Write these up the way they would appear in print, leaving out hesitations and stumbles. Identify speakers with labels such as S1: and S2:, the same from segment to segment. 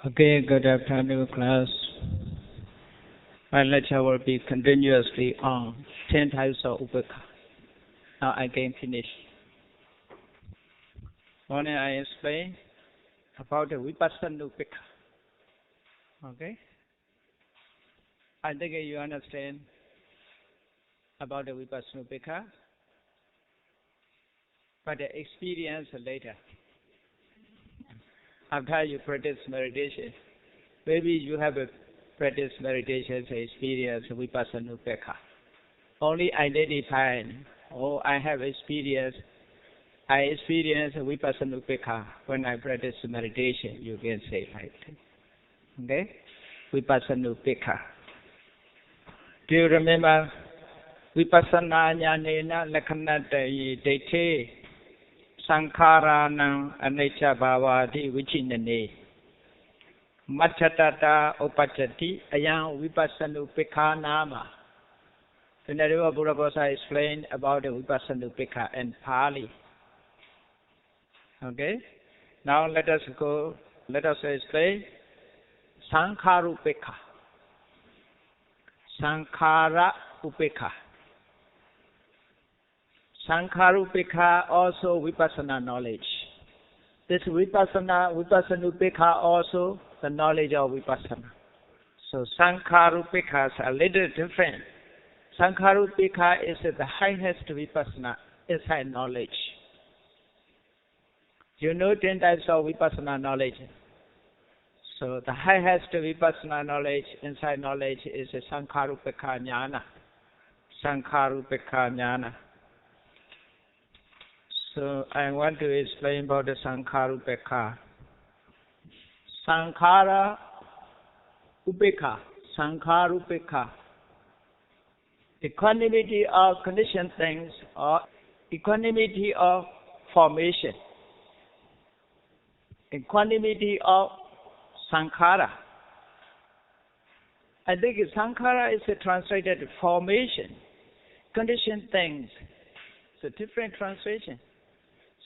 S1: Okay, good afternoon, class. My lecture will be continuously on 10 types of upekha. Now I can finish. Morning I explain about the vipassana upekha. Okay? I think you understand about the vipassana upekha, but the experience later. After you practice meditation, maybe you have a practice meditation experience vipassana upekha. Only identify, I have experience. I experience vipassana upekha when I practice meditation. You can say like that. Okay, vipassana upekha. Do you remember vipassana jnanena lakhanatayi daithi sankharanam anicca bhavati vichinane macchatata upachati ayam vipassana upekha nama. The Nareva Buddha explained about the vipassana upekha in Pali. Okay, now let us explain sankhara upekha. Sankhara upekha. Sankhara upekha also vipassana knowledge. This vipassana upekha also the knowledge of vipassana. So sankhara upekha is a little different. Sankhara upekha is the highest vipassana inside knowledge. You know 10 types of vipassana knowledge. So the highest vipassana knowledge inside knowledge is the sankhara upekha jnana. Sankhara upekha jnana. So I want to explain about the sankhara upekha. Sankhara upekha. Sankhara upekha. Equanimity of conditioned things or equanimity of formation. Equanimity of sankhara. I think sankhara is translated formation, conditioned things. It's a different translation.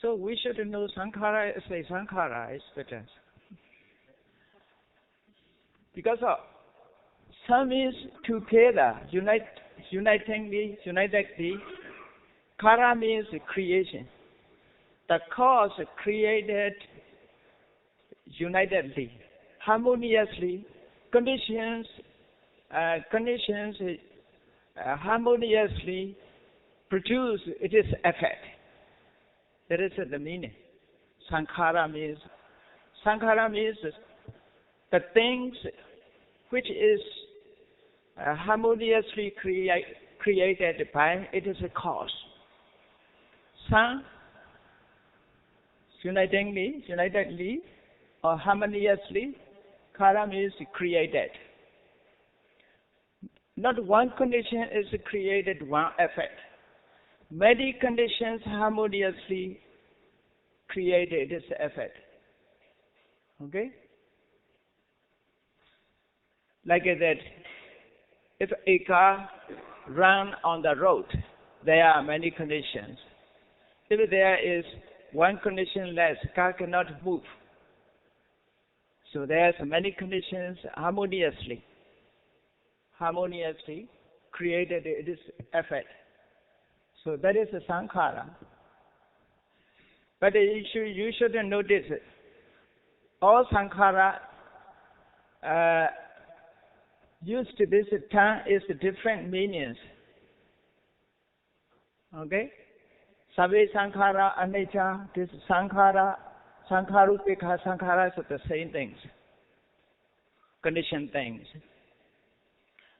S1: So we should know sankhara is a sankhara is better. Because some is together, unitedly. Kara means creation. The cause created unitedly, harmoniously, conditions harmoniously produce its effect. That is the meaning. Sankhara means the things which is harmoniously created by it is a cause. San, unitedly or harmoniously, kara means created. Not one condition is created, one effect. Many conditions harmoniously created this effect. Okay? Like that, if a car runs on the road, there are many conditions. If there is one condition less, car cannot move. So there are many conditions harmoniously created this effect. So that is a sankhara. But you should notice all sankhara used to this term is different meanings. Okay? Sabe sankhara anicca, this sankhara upekha, sankhara is the same things, conditioned things.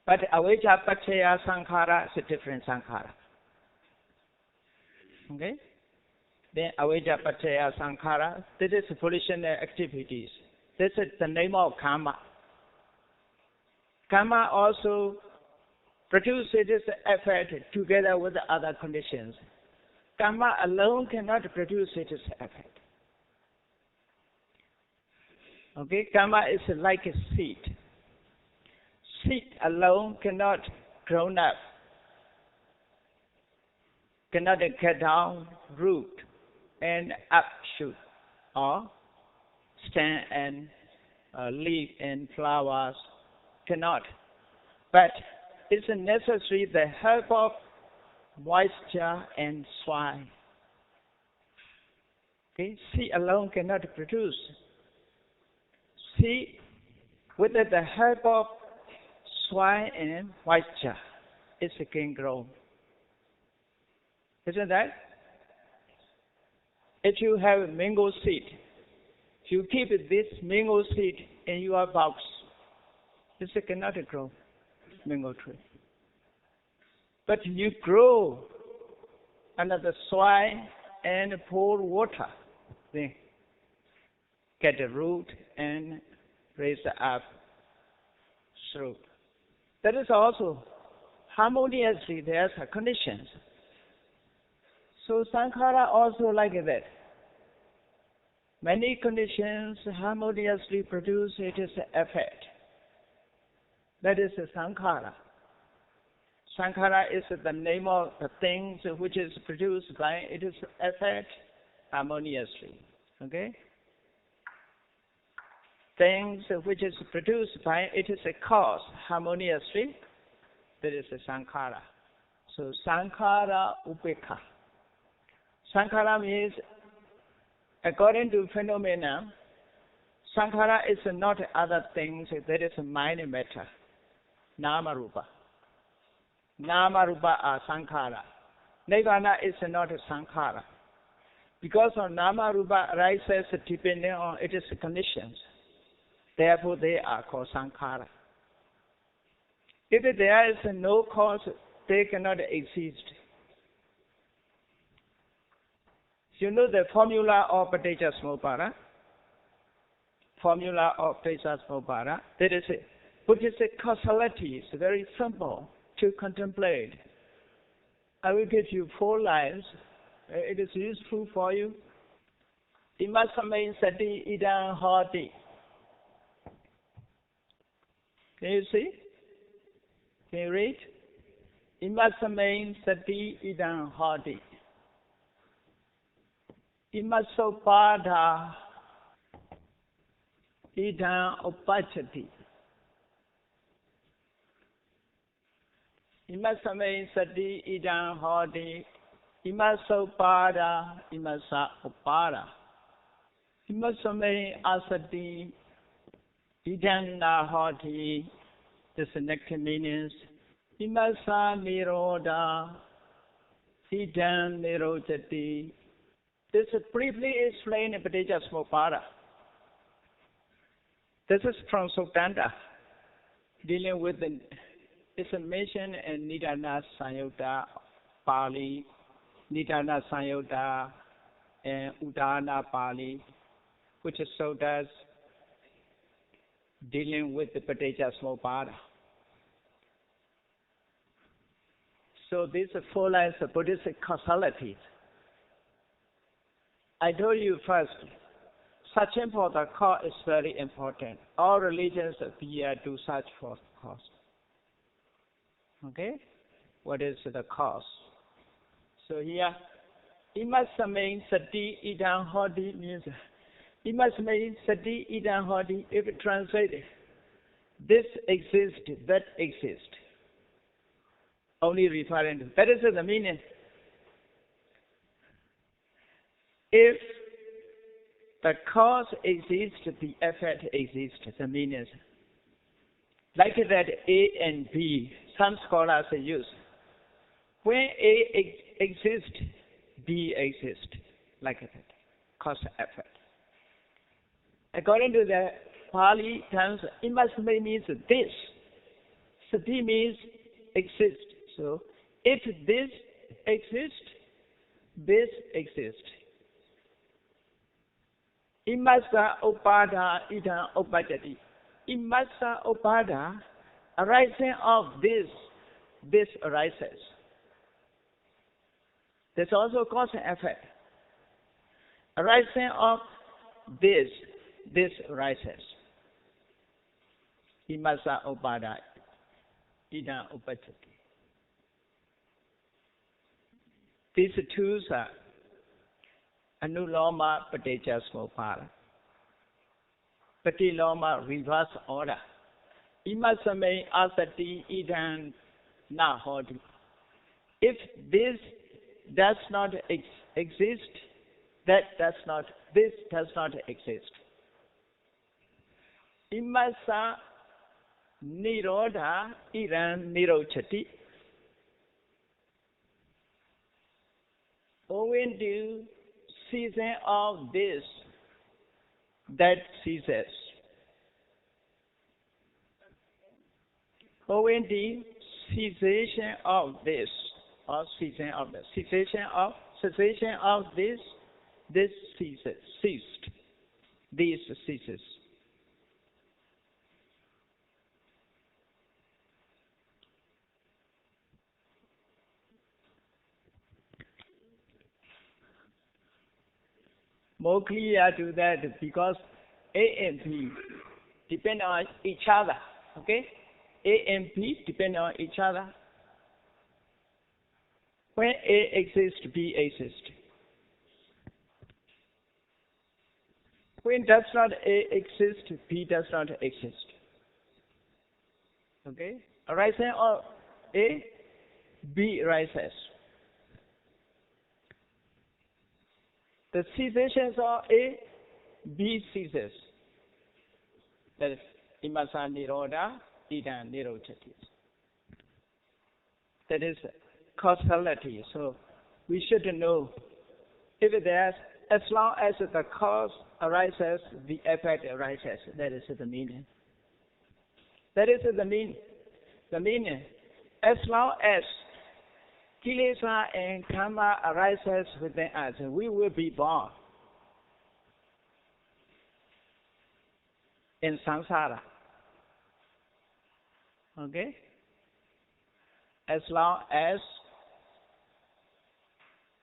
S1: But avijja paccaya sankhara is a different sankhara. Okay? Then avijja paccaya sankhara, this is volitional activities. This is the name of karma. Karma also produces this effect together with the other conditions. Karma alone cannot produce this effect. Okay, karma is like a seed. Seed alone cannot grow up, cannot get down, root, and upshoot, or stand and leaf and flowers, cannot. But it's necessary the help of moisture and soil. Okay, seed alone cannot produce. Seed, with the help of soil and moisture, it can grow. Isn't that? If you have mango seed, you keep this mango seed in your box, it cannot grow mango tree. But you grow under the soil and pour water, then get a root and raise up fruit. That is also harmoniously, there's conditions. So sankhara also like that. Many conditions harmoniously produce its effect. That is sankhara. Sankhara is the name of the things which is produced by its effect harmoniously. Okay? Things which is produced by its cause harmoniously, that is sankhara. So sankhara upekha. Sankhara means, according to phenomena, sankhara is not other things, that is mind matter, nama rupa. Nama rupa are sankhara. Nirvana is not sankhara. Because of nama rupa arises depending on its conditions. Therefore, they are called sankhara. If there is no cause, they cannot exist. You know the formula of Paticca Formula of Paticca that is Buddhist causality is very simple to contemplate. I will give you 4 lines. It is useful for you. Imasame sati idam hoti. Can you see? Can you read? Imasame sati idam hoti. Imasopada idam upachati. Imasame sati idam hoti. Imasopada imasa upada. Imasame asati idam na hoti. This next means imasa niroda idam nirojati. This is briefly explained in Paticca. This is from Suttanta, dealing with it's mentioned in Nidana Sanyutta, Pali, Nidana Sanyutta, and Udana Pali, which is suttas dealing with the Paticca. So these 4 lines of Buddhist causality. I told you first, searching for the cause is very important. All religions appear to search for cause. Okay? What is the cause? So here, imasame sati idam hoti means, imasame sati idam hoti, if it translated, this exists, that exists. Only referring to, that is the meaning. If the cause exists, the effect exists, the meaning. Like that A and B, some scholars use. When A exists, B exists. Like that, cause effect. According to the Pali terms, imasame means this. Sati means exist. So, if this exists, this exists. Imasa upada idam upajati. Imasa upada, arising of this arises. There's also cause and effect. Arising of this arises. Imasa upada idam upajati. These 2 are Anuloma Paticca. Patiloma reverse order. Imasame asati idam na hodi. If this does not exist, this does not exist. Imasa nirodha idam nirochati. Owing to season of this, that ceases. Owing to cessation of this, or cessation of this, cessation of this ceases, ceased. This ceases. More clear to that because A and P depend on each other. Okay? A and P depend on each other. When A exists, B exists. When does not A exist, B does not exist. Okay? Arising of A, B arises. The cessations of A, B ceases. That is imasa nirodha, idam nirochati. That is causality. So we should know if there's, as long as the cause arises, the effect arises. That is the meaning. That is the meaning. The meaning. As long as kilesa and karma arises within us, we will be born in samsara. Okay? As long as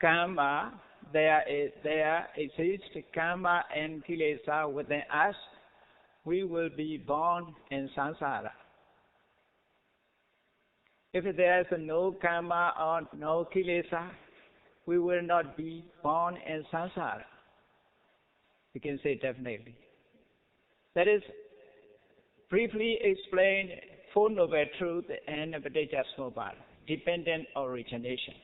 S1: karma, there exists karma and kilesa within us, we will be born in samsara. If there is no karma or no kilesa, we will not be born in samsara. We can say definitely. That is briefly explained Four Noble Truth and Abhidhamma, dependent origination.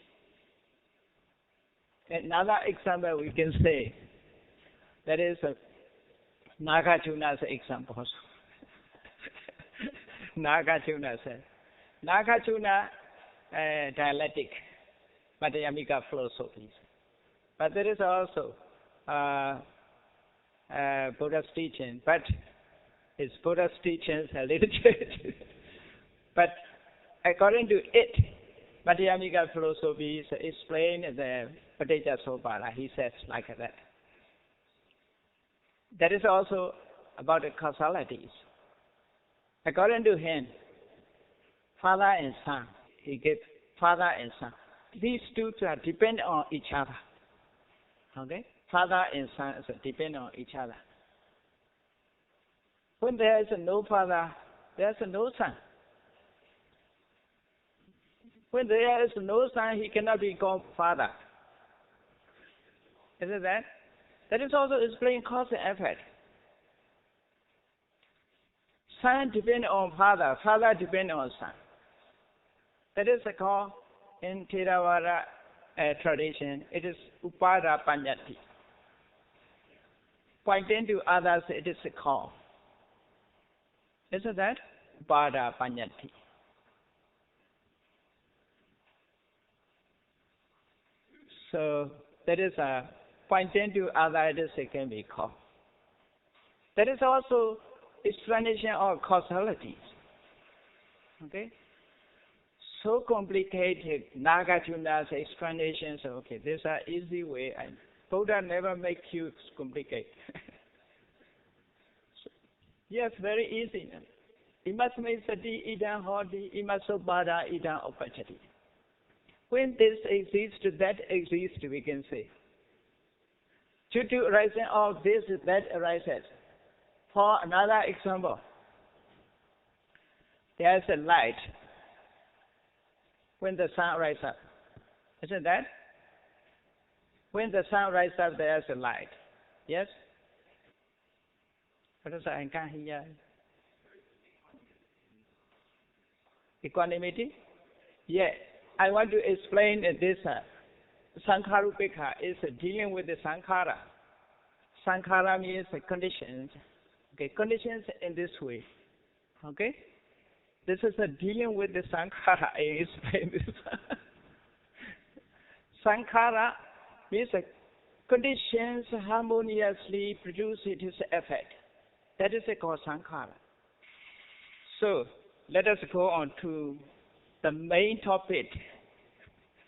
S1: Another example we can say, that is Nagarjuna's example. Nagarjuna said. Nagarjuna dialectic, Madhyamika philosophy. But there is also Buddha's teaching, but his Buddha's teachings are little changed. But according to it, Madhyamika philosophy explain the Abhidhamma. He says like that. That is also about the causalities. According to him, father and son, he gave father and son. These two are depend on each other. Okay? Father and son depend on each other. When there is no father, there is no son. When there is no son, he cannot be called father. Isn't that? That is also explain cause and effect. Son depend on father, father depend on son. That is called in Theravada tradition, it is upada panyati. Pointing to others, it is called. Isn't that? Upada panyati. So that is pointing to others, it can be called. That is also explanation of causalities. Okay? So complicated, Nagarjuna's explanations, okay, these are easy way, and Buddha never make you complicate. So, yes, very easy. Imasme sati idam hodi, imasobada idam opachati. When this exists, that exists, we can say. Due to rising of this, that arises. For another example, there is a light when the sun rises up. Isn't that? When the sun rises up, there is a light. Yes? What is I can't hear? Equanimity? Yeah. I want to explain this. Sankharupeka is dealing with the sankhara. Sankhara means conditions. Okay, conditions in this way. Okay? This is dealing with the sankhara. I explain this. Sankhara means conditions harmoniously produce its effect. That is called sankhara. So, let us go on to the main topic.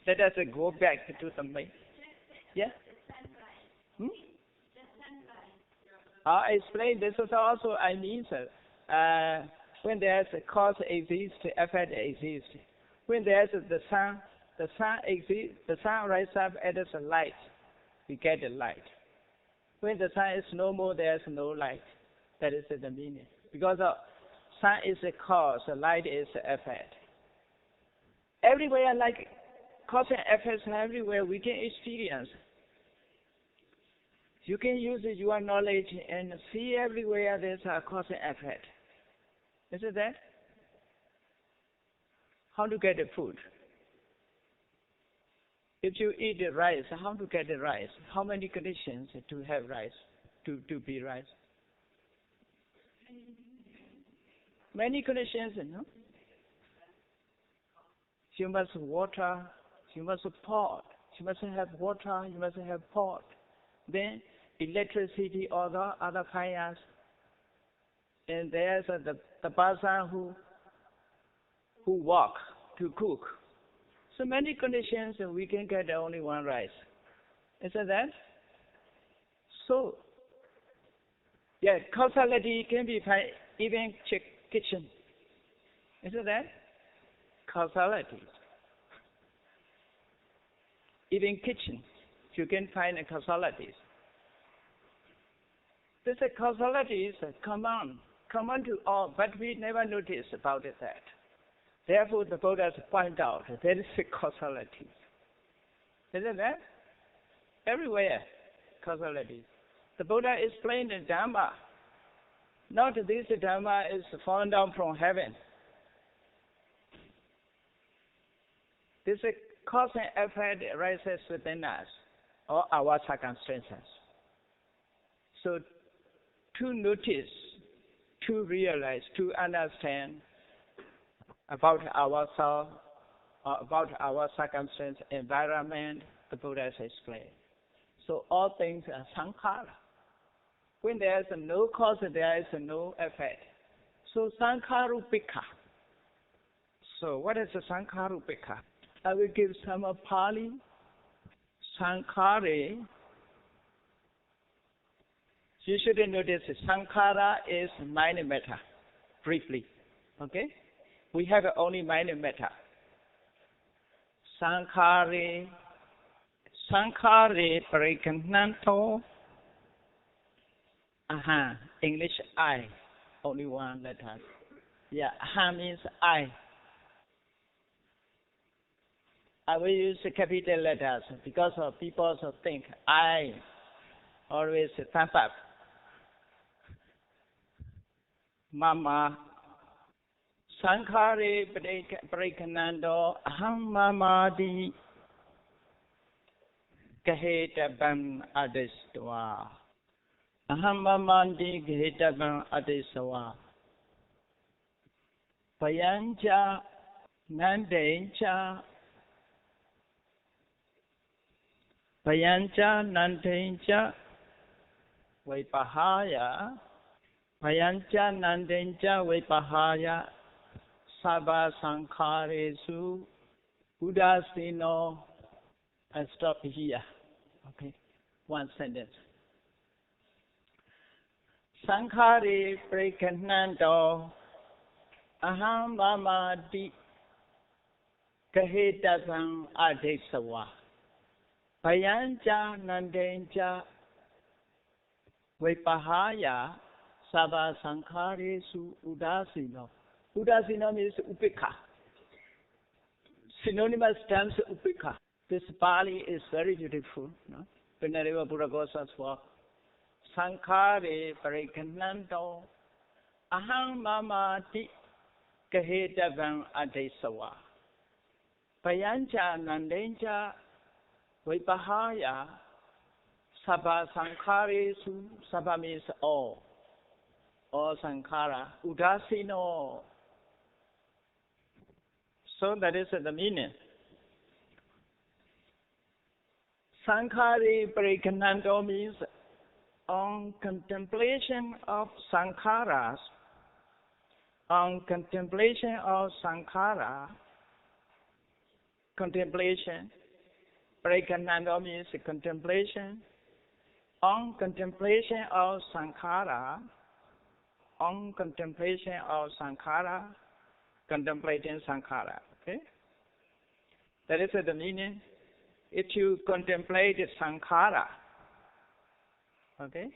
S1: Let us go back to the main. Yeah? I explain this is also, I mean, when there's a cause exists, effect exists. When there's the sun exists, the sun rises up as a light. We get the light. When the sun is no more, there's no light. That is the meaning. Because the sun is a cause, the light is the effect. Everywhere, like cause and effects, everywhere we can experience. You can use your knowledge and see everywhere there's a cause and effect. Is it that? How to get the food? If you eat the rice, how to get the rice? How many conditions to have rice, to be rice? Many conditions, no? You must water, you must pot, you must have water, you must have pot. Then electricity or the other fires. And there's the person who work to cook. So many conditions we can get only one rice. Isn't that? So, yeah, causality can be found even kitchen. Isn't that? Causality. Even kitchen, you can find causalities. This causality is common to all, but we never notice about that. Therefore, the Buddha point out there is a causality. Isn't that? Everywhere, causality. The Buddha explained the Dhamma. Not this Dhamma is fallen down from heaven. This cause and effect arises within us, or our circumstances. So, to notice, to realize, to understand about ourselves, about our circumstance, environment, the Buddha has explained. So all things are sankhara. When there is no cause, there is no effect. So sankharupika. So what is the sankharupika? I will give some Pali. Sankhare. You should notice sankhara is mind and matter, briefly. Okay? We have only mind and matter. Sankhare parikananto. English I. Only one letter. Yeah, means I. I will use the capital letters because people think I always thumb up. Mama. Sankhare parikanando aham mamadi kahetabam adistwa. Aham mamadi kahetabam adistwa. Payanja nandencha. Payanja nandencha. Vaipahaya. Payanja nandencha vaipahaya. Sabha Sankharesu Udasino. I stop here. Okay, one sentence. Sankhare prekanando aham mamadi kahetasam adhesawa. Payanja nandenja vipahaya sabha sankharesu udasino. Udasino means upekha. Synonymous terms upekha. This Pali is very beautiful. No? Venerable Buddha Goswami's work. Sankhare Parikanando Aham Mamati Kahetavan Adesawa Payancha Nandenja Vipahaya Sabha Sankhare Su Sabha means all Sankhara Udasino. So that is the meaning. Sankhare Parikanando means on contemplation of sankharas, on contemplation of sankhara, contemplation, Parikanando means contemplation, on contemplation of sankhara, on contemplation of sankhara, contemplating sankhara, okay? That is the meaning. If you contemplate sankhara, okay?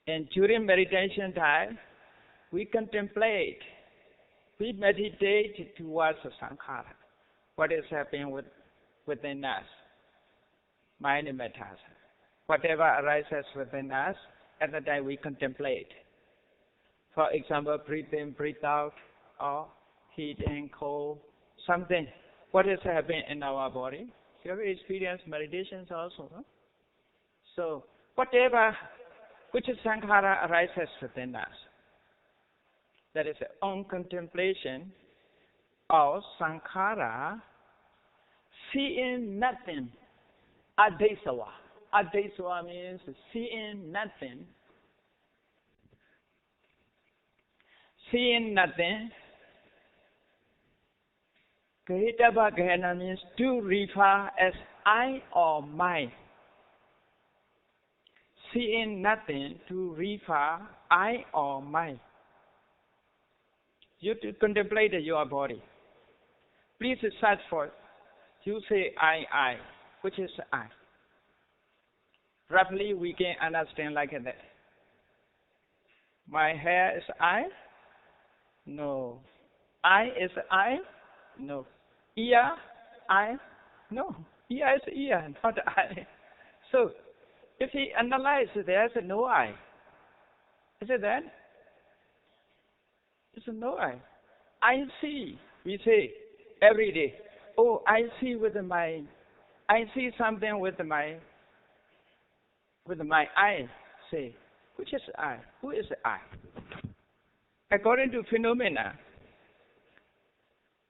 S1: And during meditation time, we contemplate, we meditate towards the sankhara. What is happening within us? Mind and meditation. Whatever arises within us, at the time we contemplate. For example, breathe in, breathe out, or heat and cold, something. What is happening in our body? You have experienced meditations also. No? So, whatever which sankhara arises within us, that is on contemplation of sankhara, seeing nothing, adesawa. Adesawa means seeing nothing. Seeing nothing. Kahitaba Gahana means to refer as I or mind. Seeing nothing to refer I or mind. You to contemplate your body. Please search for, you say I, which is I. Roughly we can understand like that. My hair is I? No. I is I? No. Ear? I? No. Ear is ear, not I. So, if he analyzes, there's no I. Is it that? There's no I. I see. We say every day, oh, I see I see something with my eye. Say, which is I? Who is I? According to phenomena,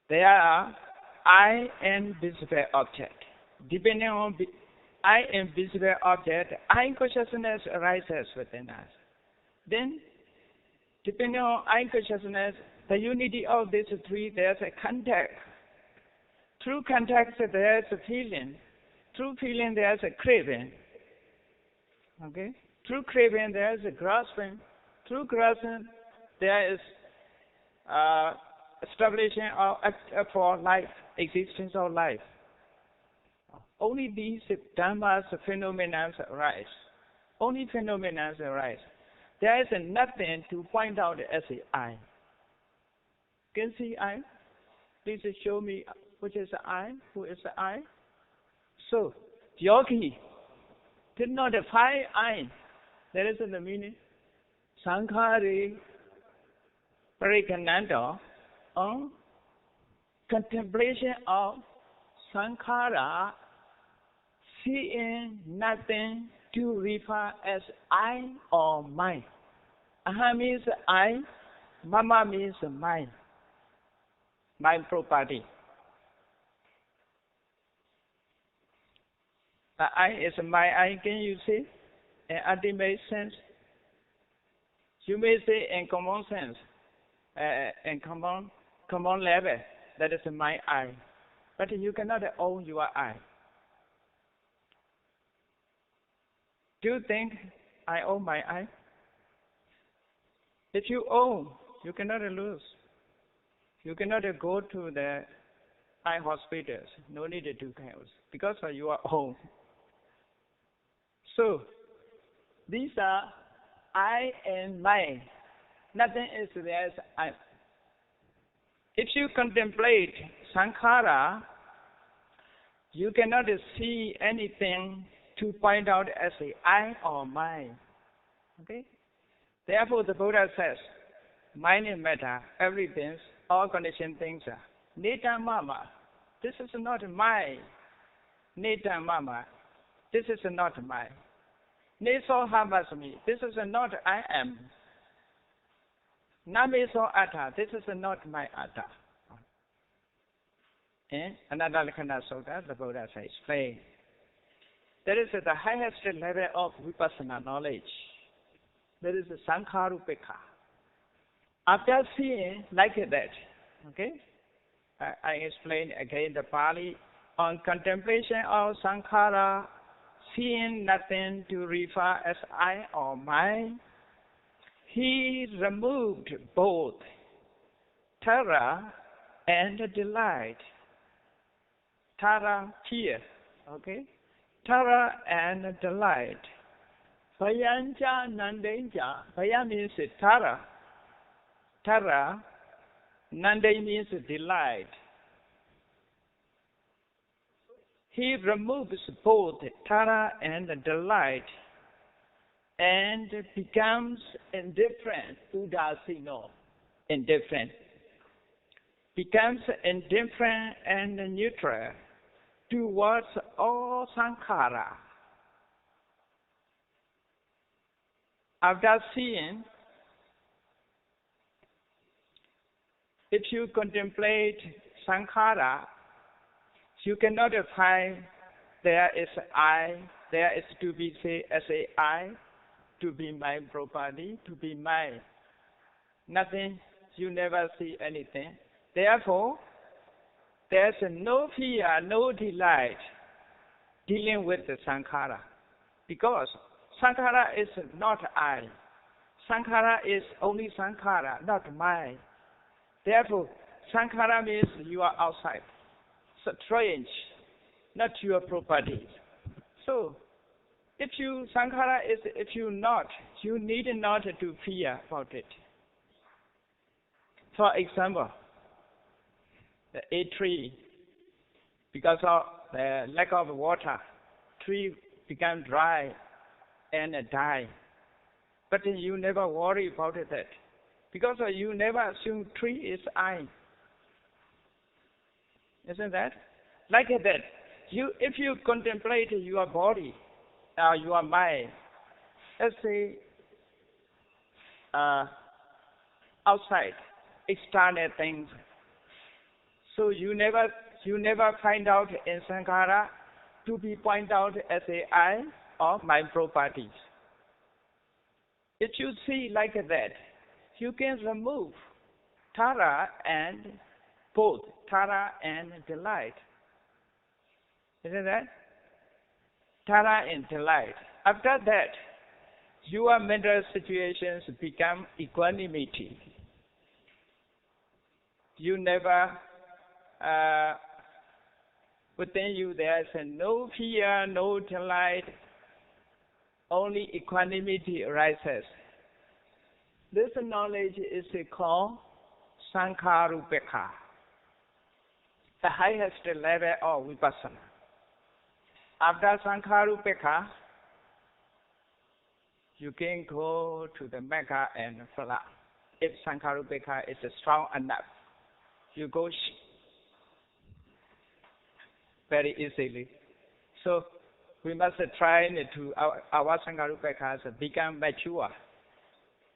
S1: there are I and visible object. Depending on I and visible object, I consciousness arises within us. Then, depending on I consciousness, the unity of these three, there's a contact. Through contact, there's a feeling. Through feeling, there's a craving. Okay? Through craving, there's a grasping. Through grasping, there is establishing for life, existence of life. Only these dhammas, phenomena arise. Only phenomena arise. There is nothing to point out as a I. Can you see I? Please show me which is I, who is I. So, yogi did not find I. That is the meaning. Sankhare Parikananda on contemplation of sankhara, seeing nothing to refer as I or mine. Aha means I, mama means mine. My property. The I is my I, can you see? In ultimate sense. You may say in common sense, in common level, that is my I. But you cannot own your I. Do you think I own my I? If you own, you cannot lose. You cannot go to the eye hospitals. No need to do chaos because of your own. So, these are I and mine. Nothing is there as I. If you contemplate sankhara, you cannot see anything to point out as a I or mine. Okay? Therefore, the Buddha says, mind and matter, everything, all conditioned things are Neta Mama. This is not mine. Neta Mama. This is not mine. Neso Hamasmi. This is not I am. Nameso Atta. This is not my Atta. Another Lakkhana Sutta, the Buddha says, explain. That is the highest level of vipassana knowledge. That is the Sankharupeka. After seeing like that, okay, I explain again the Pali. On contemplation of Sankhara, seeing nothing to refer as I or mine, he removed both terror and delight. Terror, fear, okay? Terror and delight. Bhayanja Nandanja. Bhaya means terror. Terror. Nande means delight. He removes both terror and delight and becomes indifferent. Udasino. Indifferent. Becomes indifferent and neutral towards all sankhara. After seeing, if you contemplate sankhara, you cannot find there is I, there is to be say as a I, to be my property, to be mine. Nothing, you never see anything. Therefore, there's no fear, no delight dealing with the sankhara. Because sankhara is not I. Sankhara is only sankhara, not mine. Therefore, sankhara means you are outside. So strange, not your property. So, if you sankhara is if you not, you need not to fear about it. For example, a tree, because of the lack of water, tree become dry and die. But you never worry about that, because you never assume tree is I. Isn't that? Like that, if you contemplate your body, your mind, let's say outside, external things. So you never find out in sankhara to be pointed out as a I or my properties. If you see like that, you can remove tara and both tara and delight. Isn't that? Tara and delight. After that, your mental situations become equanimity. You never, within you there is no fear, no delight, only equanimity arises. This knowledge is called Sankharupeka, the highest level of vipassana. After Sankharupeka, you can go to the Mecca and Fala. If Sankharupeka is strong enough, you go very easily. So we must try to our Sankharupeka become mature.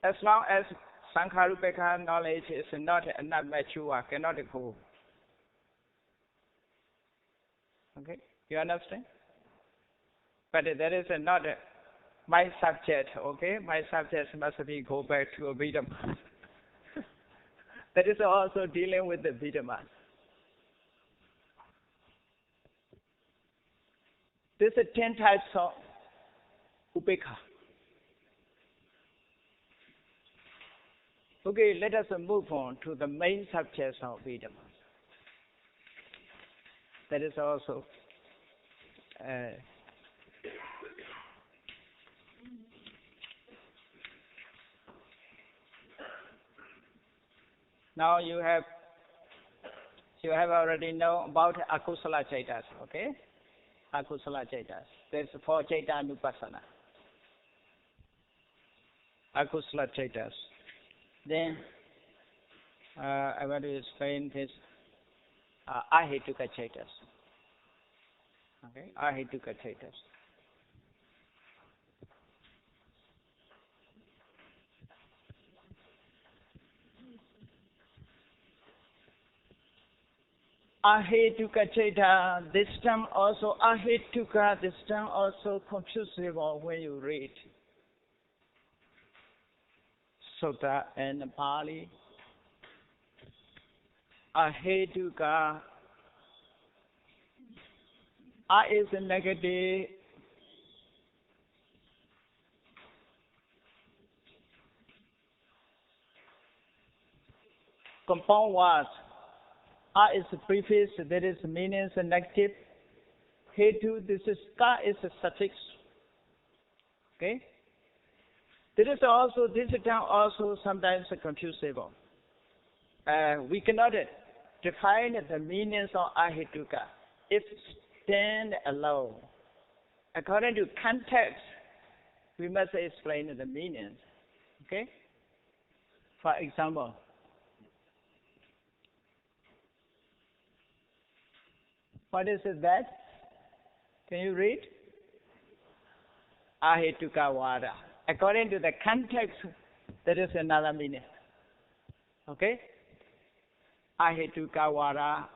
S1: As long as Sankharupeka knowledge is not mature, cannot go. Okay, you understand? But that is not my subject, okay? My subject must be go back to Abhidhamma. That is also dealing with the Abhidhamma. There are 10 types of upekha. Okay, let us move on to the main subject of Abhidhamma. That is also now you have already know about akusala chaitas, okay? Akusala chaitas. There's 4 chaita nupassana. akusala chaitas. Then I want to explain this ahituka chaitas. Okay, ahituka chaitas. Ahituka chaita, this term also ahituka, this term also confusing when you read Sutta and Pali. Ahituka, is a negative. Compound words. Is a prefix, that is meanings negative. Hetu, this is ka is a suffix. Okay? This term also sometimes confusing. We cannot define the meanings of ahituka if stand alone. According to context, we must explain the meanings. Okay? For example, what is that? Can you read? Ahituka vada. According to the context, that is another meaning. Okay? Ahituka vada.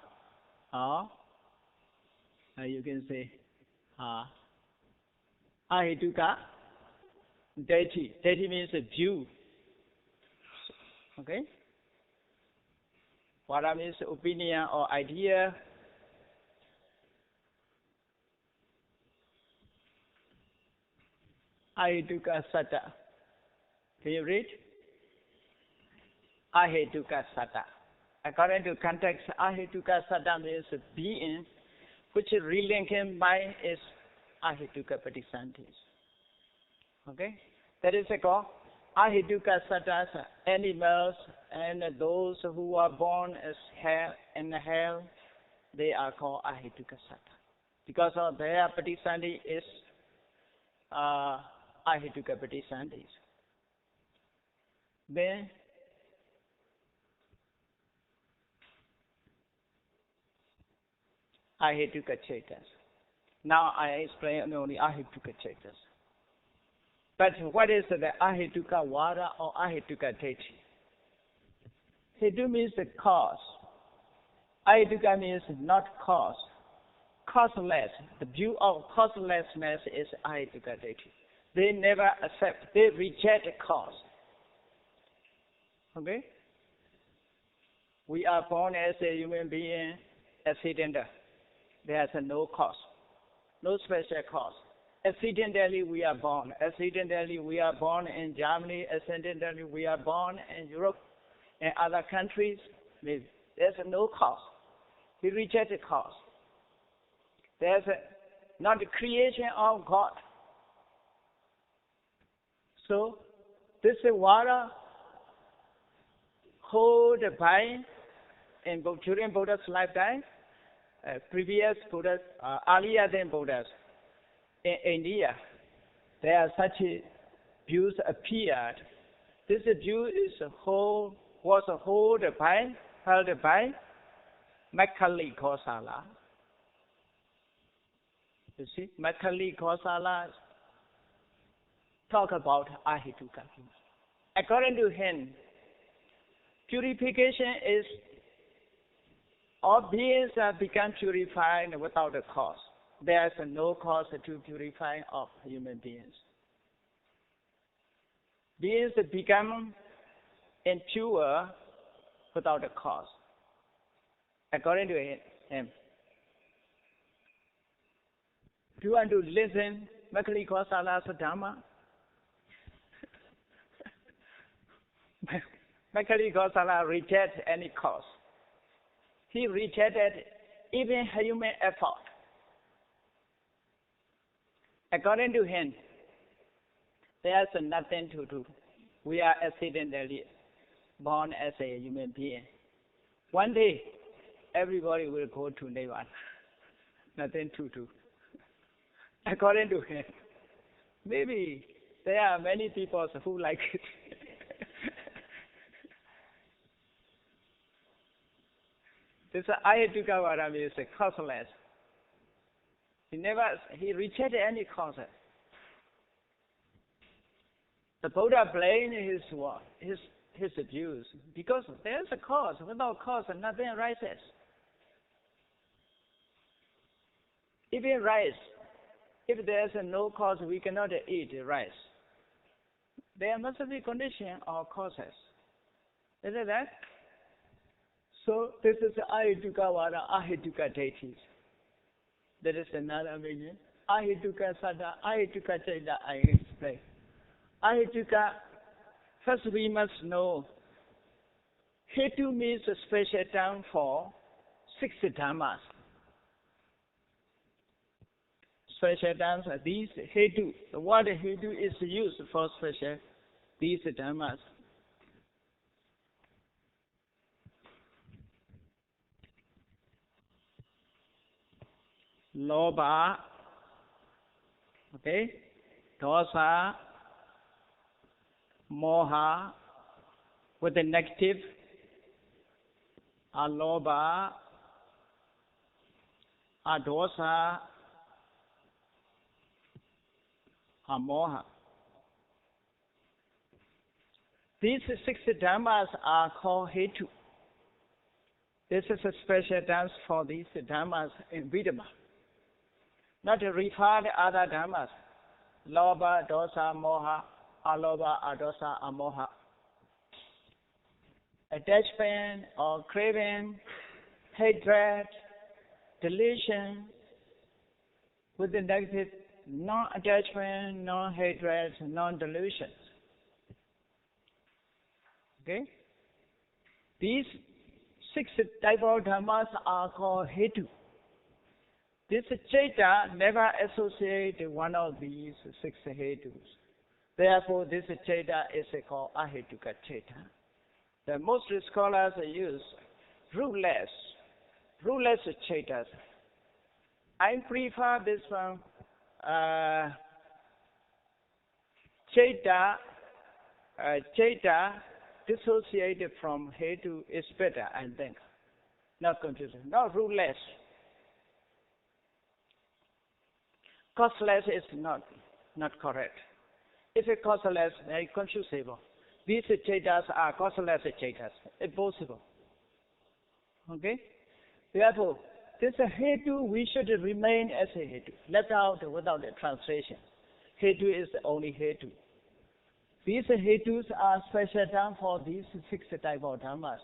S1: You can say, ahituka deity. Deity means a view. Okay? Vada means opinion or idea. Ahituka sata. Can you read? Ahituka sata. According to context, ahituka sata means being, which relinking by is ahituka patisantis. Okay? That is called ahituka satas, animals and those who are born as hell in hell, they are called ahituka sata. Because of their patisanti is ahituka patisantis. Then ahituka chaitas. Now I explain only ahituka chaitas. But what is the ahituka vada or ahituka deity? Hetu means the cause. Ahituka means not cause. Causeless. The view of causelessness is ahituka deity. They never accept, they reject cause. Okay? We are born as a human being accidental. There's no cause, no special cause. Accidentally we are born. Accidentally we are born in Germany. Accidentally we are born in Europe and other countries. There's no cause. We reject the cause. There's not the creation of God. So this vada hold by in during Buddha's lifetime, previous Buddhas, earlier than Buddhas, in India, there are such views appeared. This view was held by Macaulay Kosala. You see, Macaulay Kosala talk about ahituka. According to him, purification is all beings have become purified without a cause. There is no cause to purify of human beings. Beings become impure without a cause. According to him. Do you want to listen Macaulay Kosala's Dhamma? Macaulay Kosala rejected any cause. He rejected even human effort. According to him, there's nothing to do. We are accidentally born as a human being. One day, everybody will go to Nirvana. Nothing to do. According to him, maybe There are many people who like it. This Abhidhamma is causeless. He rejected any cause. The Buddha blamed his views because there's a cause. Without cause, nothing arises. Even rice, if there's no cause, we cannot eat rice. There must be condition or causes. Isn't that? So this is Abhidhamma, Ahetuka deities. That is another meaning. Ahetuka Sada, Ahetuka Chaita, I explain. Ahetuka, first we must know, Hetu means a special term for 6 dhammas. Special terms are these Hetu. The word Hetu is used for special, these dhammas. Lobha, okay, dosa, moha, with the negative, alobha, adosa, amoha. These 6 dhammas are called Hetu. This is a special dance for these dhammas in Abhidhamma. Not to refer to other dhammas. Lobha, dosa, moha, alobha, adosa, amoha. Attachment or craving, hatred, delusion, with the negative, non-attachment, non-hatred, non-delusions. Okay? These 6 types of dhammas are called Hetu. This Chaita never associates one of these 6 Hetus. Therefore, this Chaita is called Ahetuka Chaita. The most scholars use rootless Chaitas. I prefer this one. Chaita dissociated from Hetu is better, I think. Not confusing. Not rootless. Causeless is not correct. If it's causeless, very confusable. These Chaitas are causeless Chaitas. Impossible. Okay? Therefore, this Hetu, we should remain as a Hetu. Left out without a translation. Hetu is the only Hetu. These Hetus are special term for these 6 types of dhammas.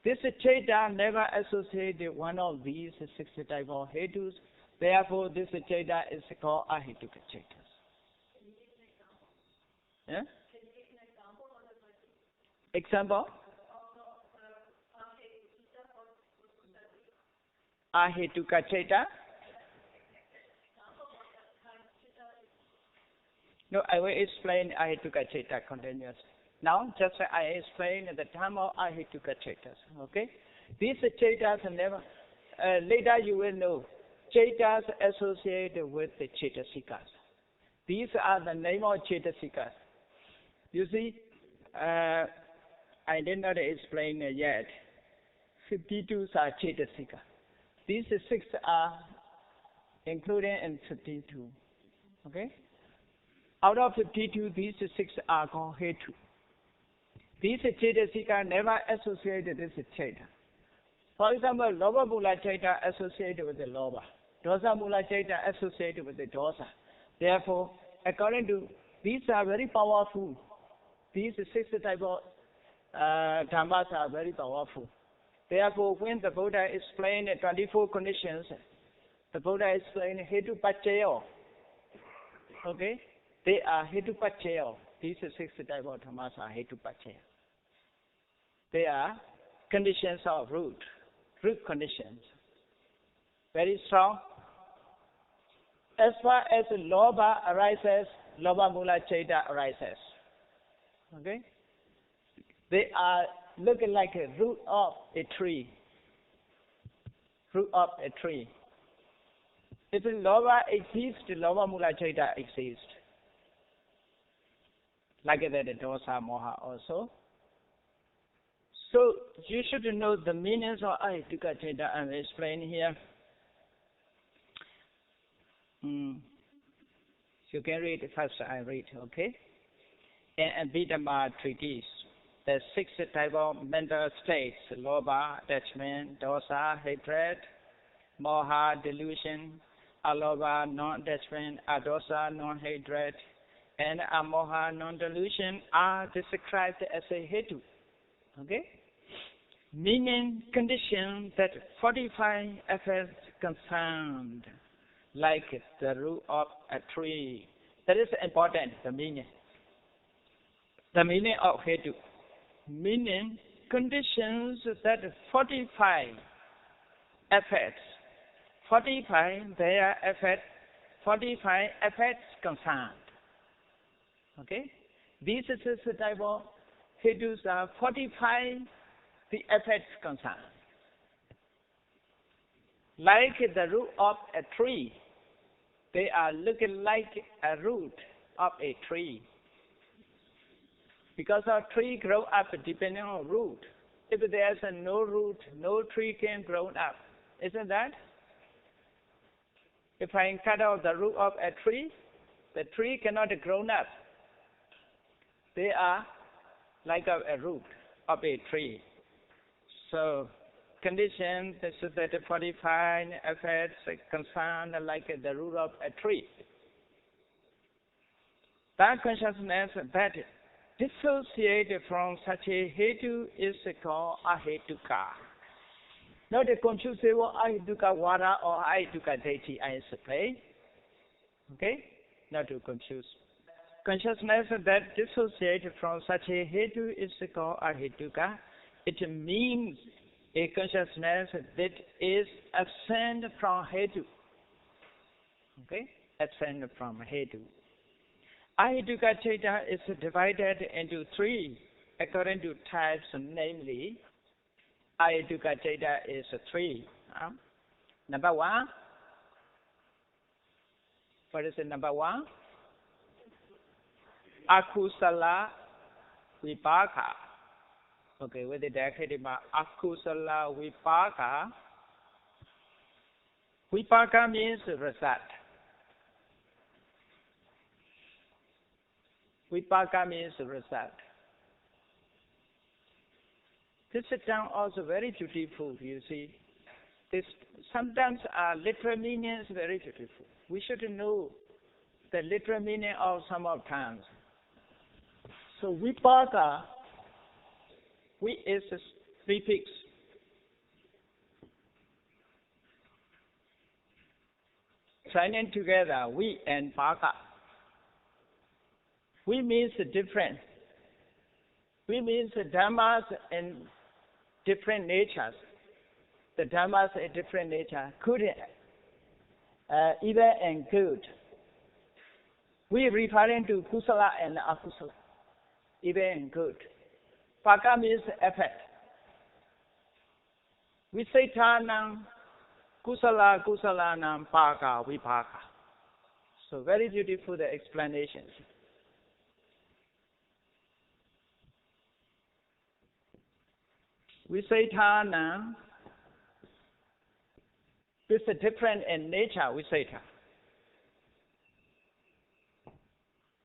S1: This Chaita never associated one of these 6 types of Hetus. Therefore, this Chaita is called Ahetuka Chaitas. Yeah? Example? Ahetuka Chaita. No, I will explain Ahetuka Chaita continuously. Now, just I explain the term of Ahetuka Chaitas. Okay? These Chaitas never, later you will know, Chaitas associated with the Chaitasikas. These are the name of Chaitasikas. You see, I did not explain yet. 52 are Chaitasika. These 6 are included in 52. Okay? Out of 52, these 6 are called Hetu. These Chaitasika never associated this Chaita. For example, Lobha Mula Chaita associated with the Lobha. Dosa Mula Chaita associated with the Dosa. Therefore, according to, these are very powerful. These 6 types of dhammas are very powerful. Therefore, when the Buddha explained 24 conditions, the Buddha explained Hetu Paccaya. Okay? They are Hetu Paccaya. These 6 types of dhammas are Hetu Paccaya. They are conditions of root conditions. Very strong. As far as Lobha arises, Lobha Mula Chaita arises. Okay? They are looking like a root of a tree. Root of a tree. If Lobha exists, Lobha Mula Chaita exists. like that dosa moha also. So you should know the meanings of Ahetuka Chaitanya. I'm explaining here. You can read first. I read, okay? In Abhidhamma treatise, the 6 type of mental states: lobha, attachment; dosa, hatred; moha, delusion; alobha, non-attachment; adosa, non-hatred; and amoha, non-delusion are described as a hetu. Okay? Meaning condition that 45 effects concerned, like the root of a tree. That is important, the meaning. The meaning of hetu. Meaning conditions that 45 effects. 45 their effect, 45 effects concerned. Okay? These is the type of hetus are 45 the effects concerned. Like the root of a tree, they are looking like a root of a tree. Because a tree grow up depending on root. If there's no root, no tree can grow up. Isn't that? If I cut out the root of a tree, the tree cannot grow up. They are like a root of a tree. So, conditions that 45 effects concerned like the root of a tree. That consciousness that dissociated from such a hetu is called ahetuka. Not the confusing ahetuka vada or ahetuka deity I explain. Okay? Not to confuse. Consciousness that dissociated from such a hetu is called ahetuka. It means a consciousness that is absent from hetu. Okay? Absent from hetu. Ahetuka Chaitanya is divided into 3 according to types, namely, Ahetuka Chaitanya is 3. Number 1. What is it, number 1? Akusala vipaka. Okay, with the Dakhitima, akusala vipaka. Vipaka means result. Vipaka means result. This term also very beautiful, you see. This sometimes literal meaning is very beautiful. We should know the literal meaning of some of terms. So vipaka, we is a prefix. Joining together, we and paka. We means different. We means the dhammas in different natures. The dhammas in different nature, good, evil and good. We referring to kusala and akusala, evil and good. Paka means effect. We say tanam kusala kusalanam paka vipaka. So very beautiful the explanations. We say tanam. It's different in nature. We say ta.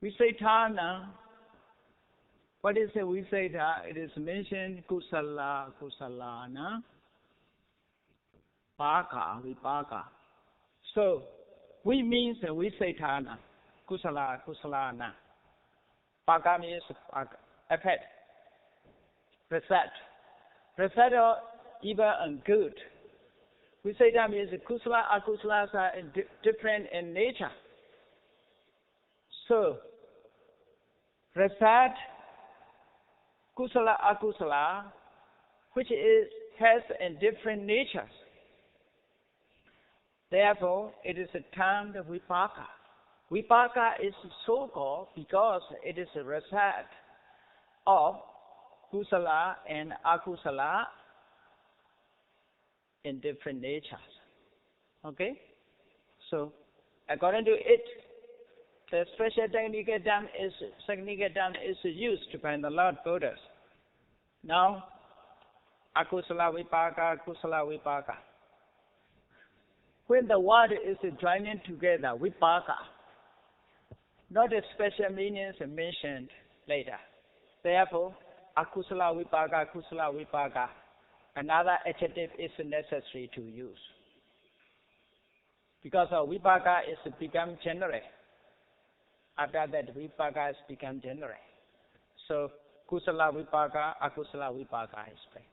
S1: We say tanam. What is it? We say that it is mentioned kusala kusalana paka vipaka. So we means we say thana kusala kusalana. Paka means effect, result. Result of evil and good. We say that means kusala akusalas are different in nature. So result kusala akusala, which has in different natures. Therefore, it is termed vipaka. Vipaka is so called because it is a result of kusala and akusala in different natures. Okay? So, according to it, The special technical term is used by the Lord Buddhas. Now, akusala vipaka, kusala vipaka. When the word is joining together, vipaka, not a special meanings mentioned later. Therefore, akusala vipaka, kusala vipaka, another adjective is necessary to use. Because vipaka is become general. After that, vipaka has become general. So, kusala vipaka, akusala vipaka is plain.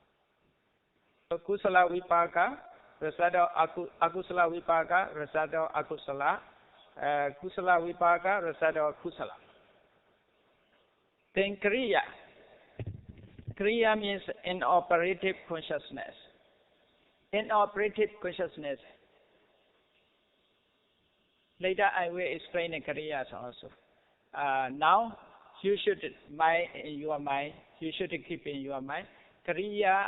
S1: So, kusala vipaka, result of akusala vipaka, result of akusala, kusala vipaka, result of kusala. Then kriya. Kriya means inoperative consciousness. Inoperative consciousness. Later I will explain the kriyas also. Now you should in your mind. You should keep in your mind. Kriya,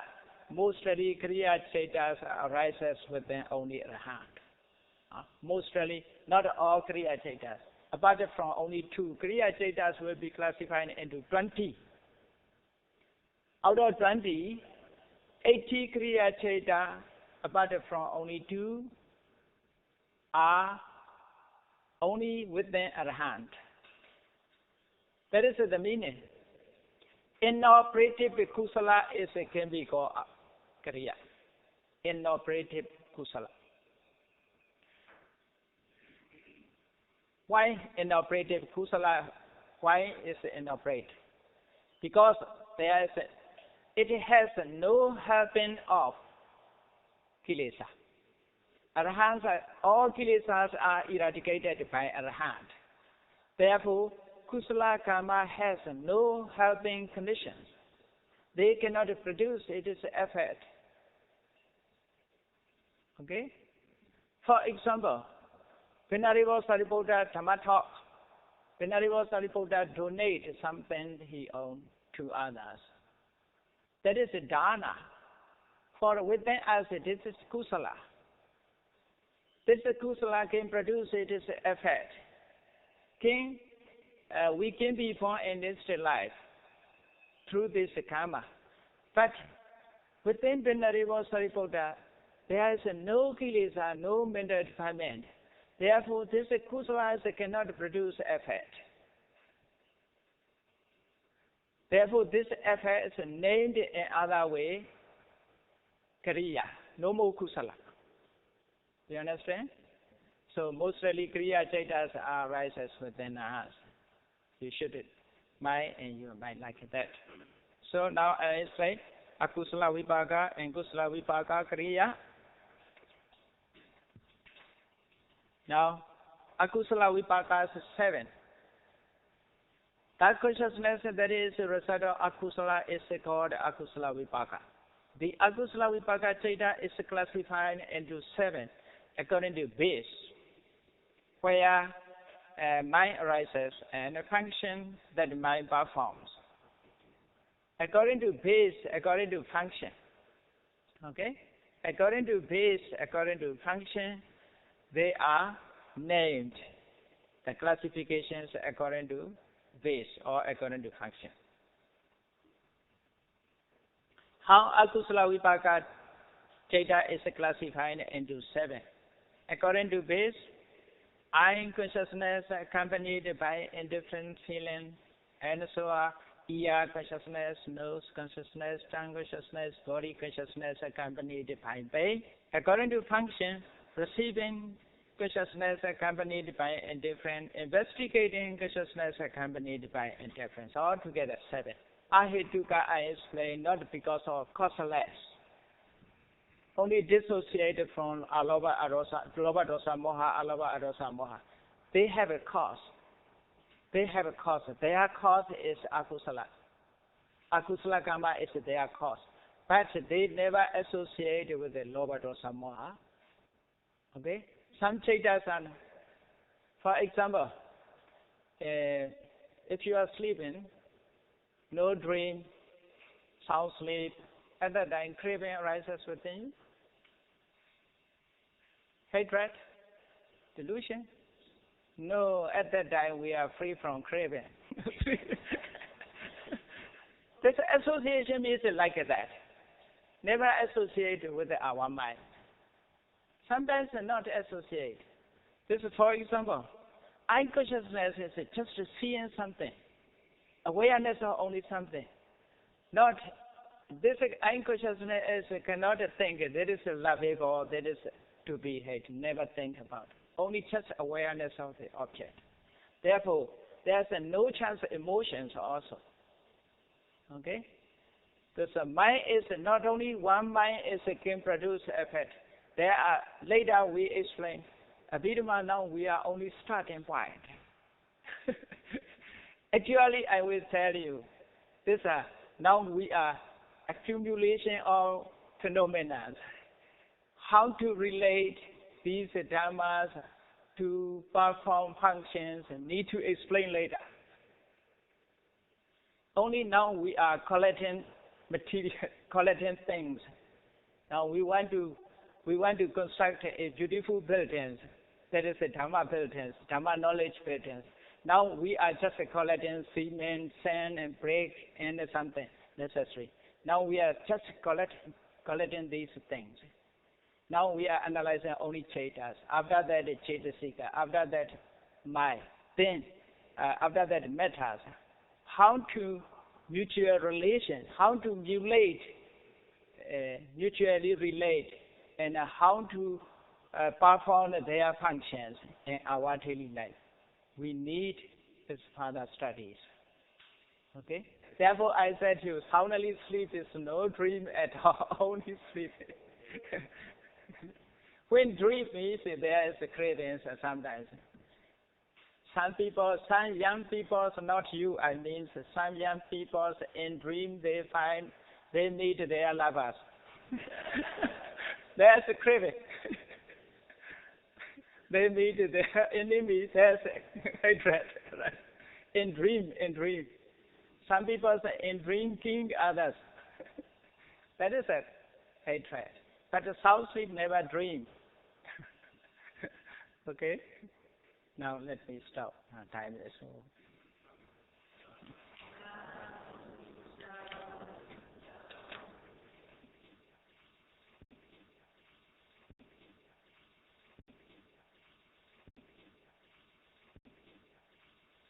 S1: mostly kriya chetas arises within only Arhat. Mostly, not all kriya chetas. Apart from only 2, kriya chetas will be classified into 20. Out of 20, 80 kriya cheta, apart from only 2, are only within Arhat. That is the meaning. Inoperative kusala can be called kriya. Inoperative kusala. Why inoperative kusala? Why is it inoperative? Because it has no helping of kilesa. Arhants, all kilesas are eradicated by Arhat. Therefore, kusala karma has no helping conditions. They cannot produce its effect. Okay? For example, Venerable Sariputta Dhamma talk. Venerable Sariputta donate something he owned to others. That is dana. For within us, this is kusala. This kusala can produce its effect. We can be born in this life through this karma. But within Venerable Sariputta, there is no kilesa, no mental defilement. Therefore, this kusala cannot produce effect. Therefore, this effect is named in other way, kriya, no more kusala. Do you understand? So, mostly kriya chetas arises within us. You should mind and your mind like that. So, now I explain akusala vipaka and kusala vipaka kriya. Now, akusala vipaka is 7. That consciousness that is a result of akusala is called akusala vipaka. The akusala vipaka cheta is classified into 7 according to base, where mind arises and a function that mind performs. According to base, according to function. Okay? According to base, according to function, they are named. The classifications according to base or according to function. How akusala vipaka cheta is classified into 7. According to base, eye consciousness accompanied by indifferent feeling, and so are ear consciousness, nose consciousness, tongue consciousness, body consciousness accompanied by pain. According to function, receiving consciousness accompanied by indifferent, investigating consciousness accompanied by indifference. Altogether 7. Ahetuka I explain not because of causeless. Only dissociated from alobha, dosa, moha, alobha, dosa, moha. They have a cause. They have a cause. Their cause is akusala. Akusala karma is their cause. But they never associate with the lobha, dosa, moha. Okay? Some chetas are, for example, if you are sleeping, no dream, sound sleep, at that time craving arises within you. Hatred, delusion, No, at that time we are free from craving. This association is like that. Never associate with our mind. Sometimes not associate. This is, for example, eye consciousness is just seeing something. Awareness of only something. Not this eye consciousness cannot think that is lovable, that is to be hated. Never think about. Only just awareness of the object. Therefore, there's no chance of emotions also. Okay? Because the mind is not only one mind can produce effect. There are, later we explain, Abhidhamma now we are only starting point. Actually, I will tell you, this now we are accumulation of phenomena. How to relate these dhammas to perform functions need to explain later. Only now we are collecting material, collecting things. Now we want to construct a beautiful building. That is a Dhamma building, Dhamma knowledge building. Now we are just collecting cement, sand, and brick, and something necessary. Now we are just collecting these things. Now we are analyzing only Chetas. After that, Chetasika. After that, Maya. Then, after that, Metas. How to mutual relation, how to mutually relate, and how to perform their functions in our daily life. We need this further studies. Okay? Therefore, I said to you, soundly sleep is no dream at all, only sleep. When dream means there is a cravings sometimes. Some people, some young people, not you, I mean some young people in dream they find they need their lovers. There's a craving. They need their enemy, there's hatred. Right? In dream. Some people in drinking others. That is a hatred. But the sound sleep never dream. Okay? Now let me stop. Time is over.